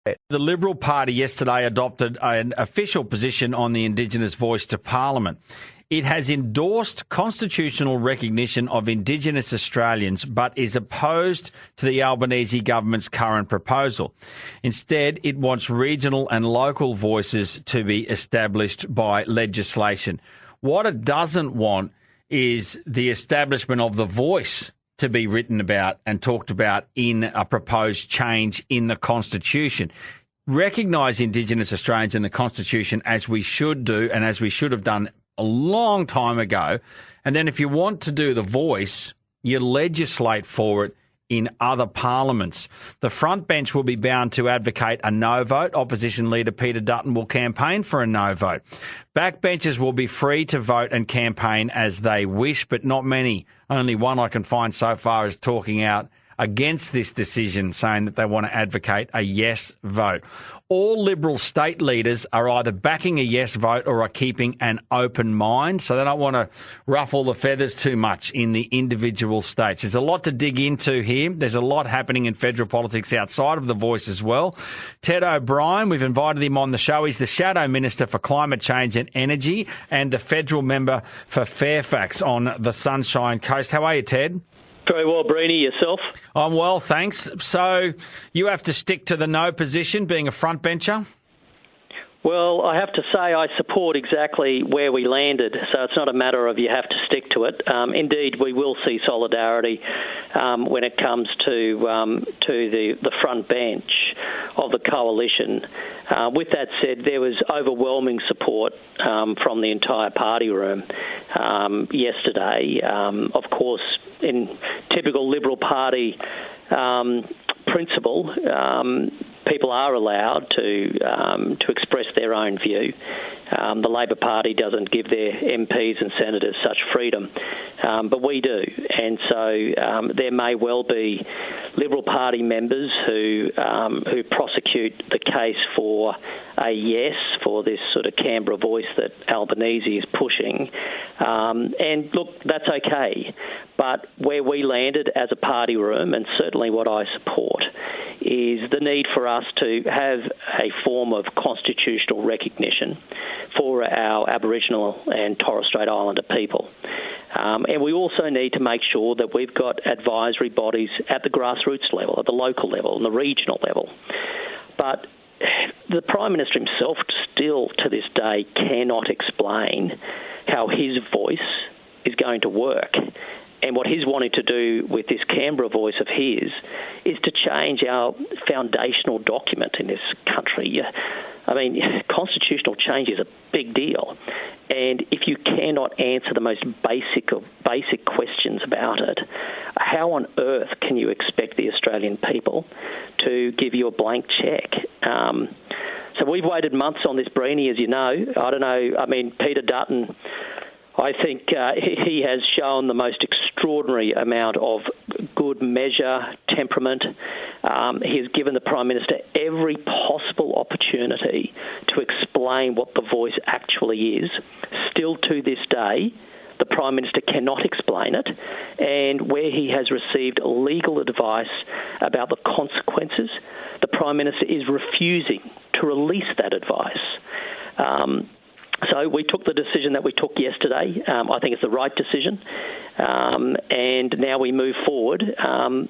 The Liberal Party yesterday adopted an official position on the Indigenous voice to Parliament. It has endorsed constitutional recognition of Indigenous Australians, but is opposed to the Albanese government's current proposal. Instead, it wants regional and local voices to be established by legislation. What it doesn't want is the establishment of the voice to be written about and talked about in a proposed change in the Constitution. Recognise Indigenous Australians in the Constitution as we should do and as we should have done a long time ago. And then if you want to do the voice, you legislate for it in other parliaments. The front bench will be bound to advocate a no vote. Opposition leader Peter Dutton will campaign for a no vote. Backbenchers will be free to vote and campaign as they wish, but not many. Only one I can find so far is talking out against this decision, saying that they want to advocate a yes vote. All Liberal state leaders are either backing a yes vote or are keeping an open mind, so they don't want to ruffle the feathers too much in the individual states. There's a lot to dig into here. There's a lot happening in federal politics outside of the voice as well. Ted O'Brien, we've invited him on the show. He's the Shadow Minister for Climate Change and Energy and the federal member for Fairfax on the Sunshine Coast. How are you, Ted? Very well, Breeny. Yourself? I'm well, thanks. So you have to stick to the no position, being a frontbencher? Well, I have to say I support exactly where we landed, so it's not a matter of you have to stick to it. Indeed, we will see solidarity when it comes to the front bench of the coalition. With that said, there was overwhelming support from the entire party room yesterday. Of course, in typical Liberal Party principle, people are allowed to express their own view. The Labor Party doesn't give their MPs and senators such freedom, but we do. And so there may well be Liberal Party members who prosecute the case for a yes for this sort of Canberra voice that Albanese is pushing. And look, that's okay. But where we landed as a party room, and certainly what I support, is the need for us to have a form of constitutional recognition for our Aboriginal and Torres Strait Islander people. And we also need to make sure that we've got advisory bodies at the grassroots level, at the local level, and the regional level. But the Prime Minister himself still to this day cannot explain how his voice is going to work. And what he's wanting to do with this Canberra voice of his is to change our foundational document in this country. I mean, constitutional change is a big deal. And if you cannot answer the most basic of basic questions about it, how on earth can you expect the Australian people to give you a blank check? So we've waited months on this, Breeny, as you know. I don't know, I mean, Peter Dutton, I think he has shown the most extraordinary amount of good measure, temperament. He has given the Prime Minister every possible opportunity to explain what the voice actually is. Still to this day, the Prime Minister cannot explain it, and where he has received legal advice about the consequences, the Prime Minister is refusing to release that advice. So we took the decision that we took yesterday. I think it's the right decision. And now we move forward,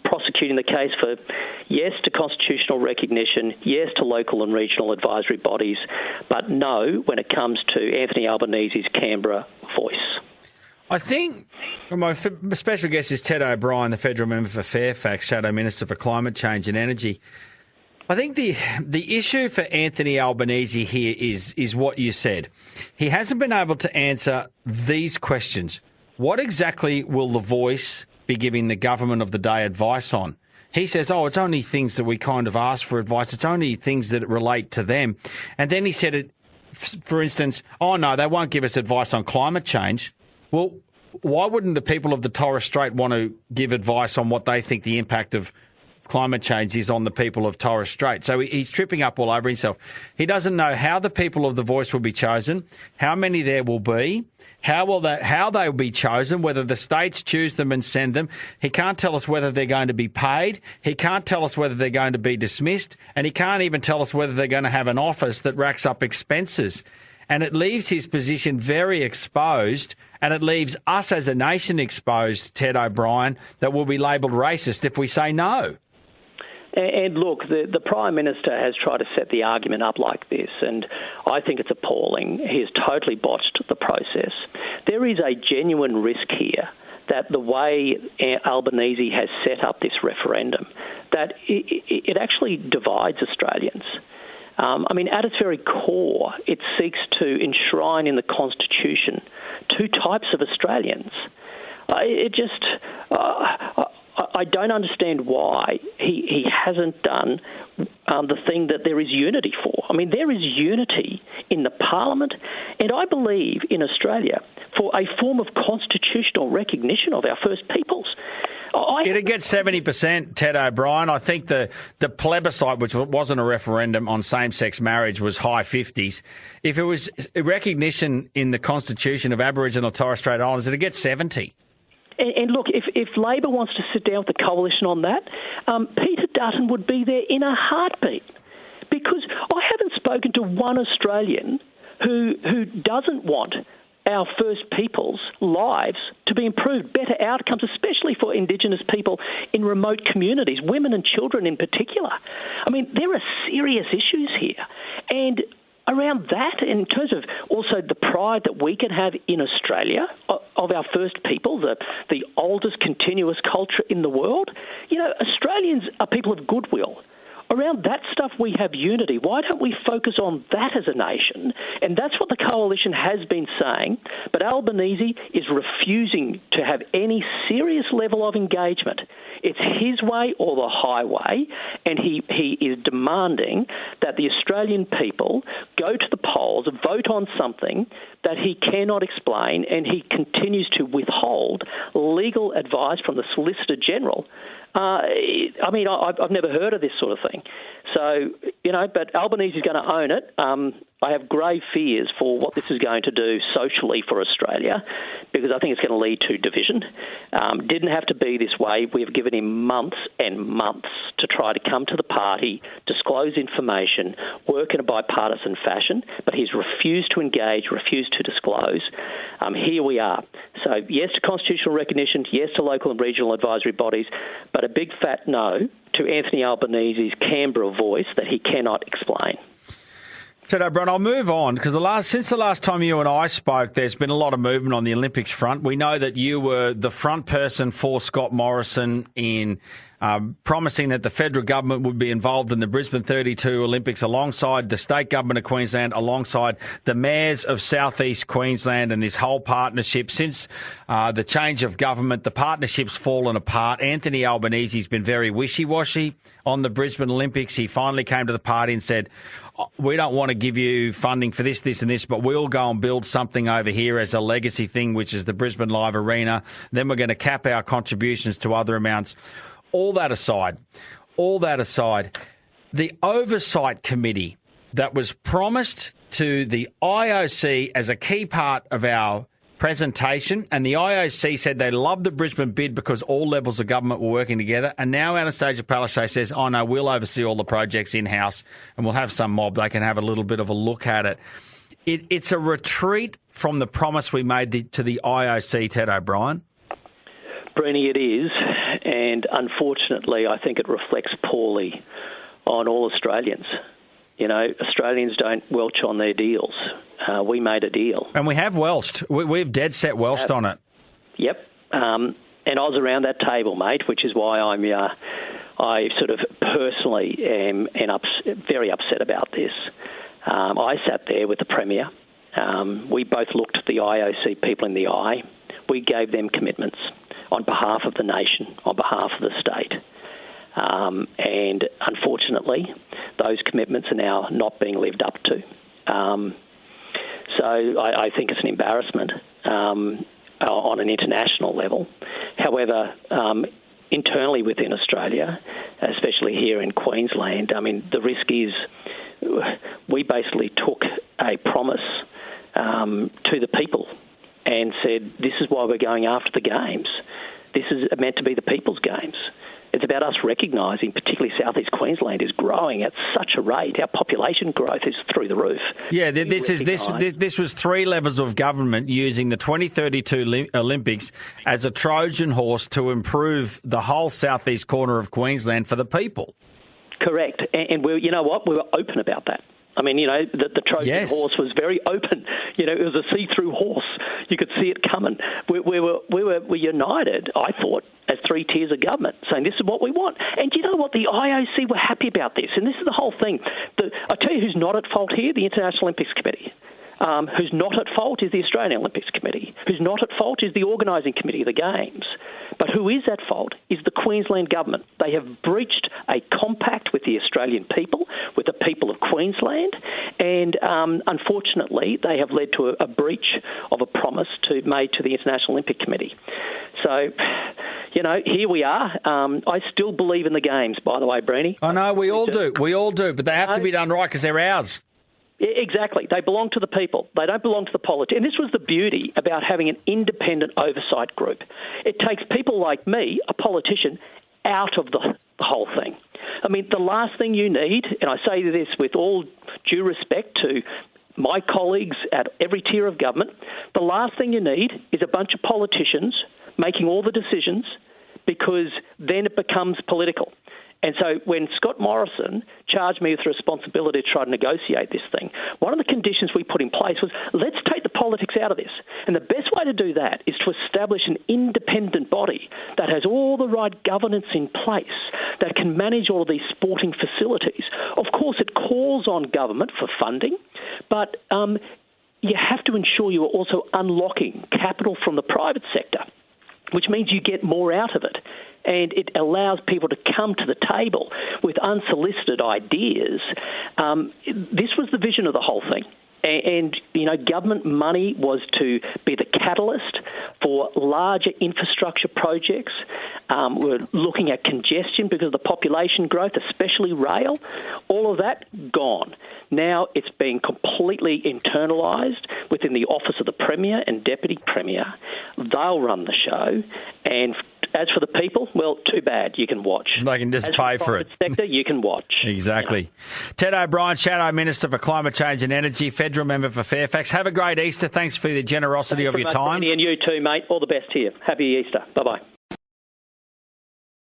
prosecuting the case for yes to constitutional recognition, yes to local and regional advisory bodies, but no when it comes to Anthony Albanese's Canberra voice. I think my special guest is Ted O'Brien, the federal member for Fairfax, Shadow Minister for Climate Change and Energy. I think the issue for Anthony Albanese here is what you said. He hasn't been able to answer these questions. What exactly will the voice be giving the government of the day advice on? He says, it's only things that we kind of ask for advice. It's only things that relate to them. And then he said, for instance, no, they won't give us advice on climate change. Well, why wouldn't the people of the Torres Strait want to give advice on what they think the impact of climate change is on the people of Torres Strait. So he's tripping up all over himself. He doesn't know how the people of the voice will be chosen, how many there will be, how they will be chosen, whether the states choose them and send them. He can't tell us whether they're going to be paid. He can't tell us whether they're going to be dismissed. And he can't even tell us whether they're going to have an office that racks up expenses. And it leaves his position very exposed, and it leaves us as a nation exposed, Ted O'Brien, that will be labelled racist if we say no. And look, the Prime Minister has tried to set the argument up like this, and I think it's appalling. He has totally botched the process. There is a genuine risk here that the way Albanese has set up this referendum, that it actually divides Australians. At its very core, it seeks to enshrine in the Constitution two types of Australians. I don't understand why he hasn't done the thing that there is unity for. There is unity in the Parliament, and I believe in Australia for a form of constitutional recognition of our First Peoples. It'd get 70%, Ted O'Brien. I think the plebiscite, which wasn't a referendum on same-sex marriage, was high 50s. If it was a recognition in the Constitution of Aboriginal Torres Strait Islanders, it'd get 70. And look, if Labor wants to sit down with the coalition on that, Peter Dutton would be there in a heartbeat. Because I haven't spoken to one Australian who doesn't want our First Peoples' lives to be improved, better outcomes, especially for Indigenous people in remote communities, women and children in particular. There are serious issues here. And around that, in terms of also the pride that we can have in Australia of our First People, the oldest continuous culture in the world, Australians are people of goodwill. Around that stuff, we have unity. Why don't we focus on that as a nation? And that's what the coalition has been saying. But Albanese is refusing to have any serious level of engagement. It's his way or the highway, and he is demanding that the Australian people go to the polls, vote on something that he cannot explain, and he continues to withhold legal advice from the Solicitor General. I've never heard of this sort of thing. So, but Albanese is going to own it. I have grave fears for what this is going to do socially for Australia, because I think it's going to lead to division. Didn't have to be this way. We have given him months and months to try to come to the party, disclose information, work in a bipartisan fashion, but he's refused to engage, refused to disclose. Here we are. So yes to constitutional recognition, yes to local and regional advisory bodies, but a big fat no to Anthony Albanese's Canberra voice that he cannot explain. Ted O'Brien, I'll move on, because since the last time you and I spoke, there's been a lot of movement on the Olympics front. We know that you were the front person for Scott Morrison in promising that the federal government would be involved in the Brisbane 32 Olympics alongside the state government of Queensland, alongside the mayors of southeast Queensland, and this whole partnership. Since the change of government, the partnership's fallen apart. Anthony Albanese's been very wishy-washy on the Brisbane Olympics. He finally came to the party and said, we don't want to give you funding for this, this and this, but we'll go and build something over here as a legacy thing, which is the Brisbane Live Arena. Then we're going to cap our contributions to other amounts. All that aside, the oversight committee that was promised to the IOC as a key part of our presentation, and the IOC said they loved the Brisbane bid because all levels of government were working together, and now Anastasia Palaszczuk says, oh no, we'll oversee all the projects in-house and we'll have some mob. They can have a little bit of a look at it. It's a retreat from the promise we made to the IOC, Ted O'Brien. Brenny, it is, and unfortunately I think it reflects poorly on all Australians. Australians don't welch on their deals. We made a deal. And we have welched. We've dead set welched on it. Yep. And I was around that table, mate, which is why I sort of personally am very upset about this. I sat there with the Premier. We both looked the IOC people in the eye. We gave them commitments on behalf of the nation, on behalf of the state. And unfortunately, those commitments are now not being lived up to. So I think it's an embarrassment on an international level. However, internally within Australia, especially here in Queensland. I mean, the risk is we basically took a promise to the people and said, this is why we're going after the Games. This is meant to be the people's Games. It's about us recognising, particularly South East Queensland is growing at such a rate. Our population growth is through the roof. Yeah, this was 3 levels of government using the 2032 Olympics as a Trojan horse to improve the whole southeast corner of Queensland for the people. Correct, and you know what? We were open about that. I mean, you know, the Trojan horse was very open. You know, it was a see-through horse. You could see it coming. We were united, I thought, as 3 tiers of government, saying this is what we want. And you know what? The IOC were happy about this. And this is the whole thing. I tell you who's not at fault here, the International Olympics Committee. Who's not at fault is the Australian Olympics Committee. Who's not at fault is the organising committee of the Games. But who is at fault is the Queensland government. They have breached a compact with the Australian people, with the people of Queensland, and unfortunately they have led to a breach of a promise made to the International Olympic Committee. So, you know, here we are. I still believe in the Games, by the way, Breeny. I know, we all do. We all do, but they have to be done right because they're ours. Exactly. They belong to the people. They don't belong to the politics. And this was the beauty about having an independent oversight group. It takes people like me, a politician, out of the whole thing. I mean, the last thing you need, and I say this with all due respect to my colleagues at every tier of government, the last thing you need is a bunch of politicians making all the decisions, because then it becomes political. And so when Scott Morrison charged me with the responsibility to try to negotiate this thing, one of the conditions we put in place was, let's take the politics out of this. And the best way to do that is to establish an independent body that has all the right governance in place, that can manage all of these sporting facilities. Of course, it calls on government for funding, but you have to ensure you are also unlocking capital from the private sector, which means you get more out of it. And it allows people to come to the table with unsolicited ideas. This was the vision of the whole thing. And, you know, government money was to be the catalyst for larger infrastructure projects. We're looking at congestion because of the population growth, especially rail. All of that, gone. Now it's being completely internalised within the office of the Premier and Deputy Premier. They'll run the show. And as for the people, well, too bad. You can watch. They can just pay for it. Sector, you can watch. Exactly. You know. Ted O'Brien, Shadow Minister for Climate Change and Energy, Federal Member for Fairfax. Have a great Easter. Thanks for the generosity of your time. And you too, mate. All the best here. Happy Easter. Bye-bye.